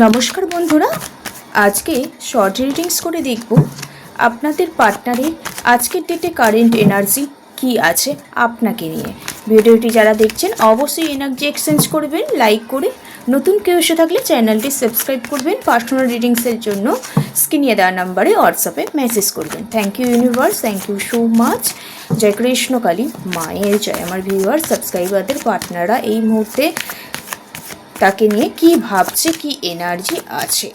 নমস্কার বন্ধুরা, আজকে শর্ট রিডিংস করে দেখব আপনাদের পার্টনারের আজকের ডেটে কারেন্ট এনার্জি কি আছে আপনাকে নিয়ে। ভিডিওটি যারা দেখছেন অবশ্যই এনার্জি এক্সচেঞ্জ করবেন লাইক করে, নতুন কেউ এসে থাকলে চ্যানেলটি সাবস্ক্রাইব করবেন। পার্সোনাল রিডিংসের জন্য স্ক্রিনে দেওয়া নাম্বারে হোয়াটসঅ্যাপে মেসেজ করবেন। Thank you universe, thank you so much. জয় কৃষ্ণকালী মায়ের জয়। আমার ভিউয়ার সাবস্ক্রাইবারদের পার্টনাররা এই মুহূর্তে তাকে নিয়ে কি ভাবছে, কি এনার্জি আছে।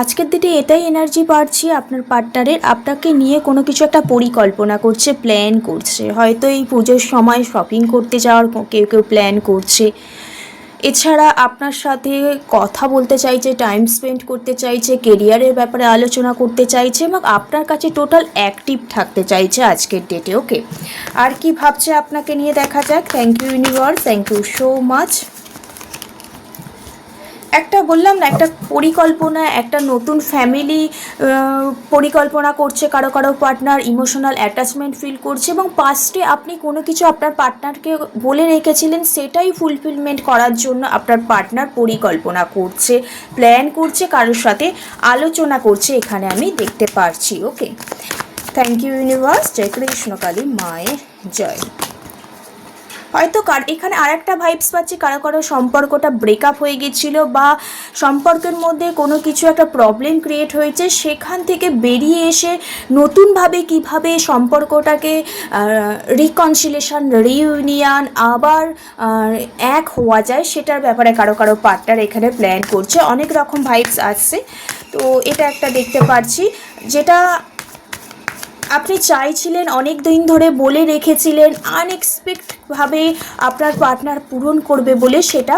আজকের দিনে এটাই এনার্জি পাচ্ছি আপনার পার্টনারের আপনাকে নিয়ে কোনো কিছু একটা পরিকল্পনা করছে, প্ল্যান করছে। হয়তো এই পুজোর সময় শপিং করতে যাওয়ার কেউ কেউ প্ল্যান করছে। এছাড়া আপনার সাথে কথা বলতে চাইছে, টাইম স্পেন্ড করতে চাইছে, কেরিয়ারের ব্যাপারে আলোচনা করতে চাইছে এবং আপনার কাছে টোটাল অ্যাক্টিভ থাকতে চাইছে আজকের ডেটে। ওকে, আর কি ভাবছে আপনাকে নিয়ে দেখা যাক। Thank you universe, thank you so much. একটা বললাম না, একটা পরিকল্পনা, একটা নতুন ফ্যামিলি পরিকল্পনা করছে কারো কারো পার্টনার, ইমোশনাল অ্যাটাচমেন্ট ফিল করছে এবং পাস্টে আপনি কোনো কিছু আপনার পার্টনারকে বলে রেখেছিলেন, সেটাই ফুলফিলমেন্ট করার জন্য আপনার পার্টনার পরিকল্পনা করছে, প্ল্যান করছে, কারোর সাথে আলোচনা করছে, এখানে আমি দেখতে পারছি। ওকে, থ্যাংক ইউ ইউনিভার্স। জয় কৃষ্ণকালী মায়ের জয়। হয়তো এখানে আরেকটা ভাইবস পাচ্ছি, কারো কারো সম্পর্কটা ব্রেকআপ হয়ে গেছিলো বা সম্পর্কের মধ্যে কোনো কিছু একটা প্রবলেম ক্রিয়েট হয়েছে, সেখান থেকে বেরিয়ে এসে নতুনভাবে কিভাবে সম্পর্কটাকে রিকনসিলেশন, রিইউনিয়ন আবার এক হওয়া যায়, সেটার ব্যাপারে কারো কারো পার্টনার এখানে প্ল্যান করছে। অনেক রকম ভাইবস আসছে, তো এটা একটা দেখতে পাচ্ছি যেটা আপনি চাইছিলেন, অনেক দিন ধরে বলে রেখেছিলেন, আনএক্সপেক্টভাবে আপনার পার্টনার পূরণ করবে বলে, সেটা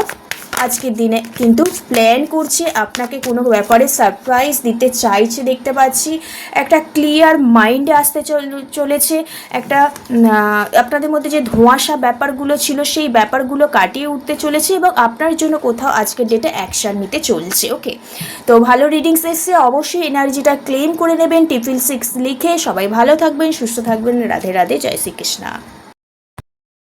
আজকের দিনে কিন্তু প্ল্যান করছে, আপনাকে কোনো ব্যাপারে সারপ্রাইজ দিতে চাইছে দেখতে পাচ্ছি। একটা ক্লিয়ার মাইন্ডে আসতে চলেছে, একটা আপনাদের মধ্যে যে ধোঁয়াশা ব্যাপারগুলো ছিল সেই ব্যাপারগুলো কাটিয়ে উঠতে চলেছে এবং আপনার জন্য কোথাও আজকের ডেটে অ্যাকশান নিতে চলছে। ওকে, তো ভালো রিডিংস এসছে, অবশ্যই এনার্জিটা ক্লেম করে নেবেন 666 লিখে। সবাই ভালো থাকবেন, সুস্থ থাকবেন। রাধে রাধে, জয় শ্রীকৃষ্ণ।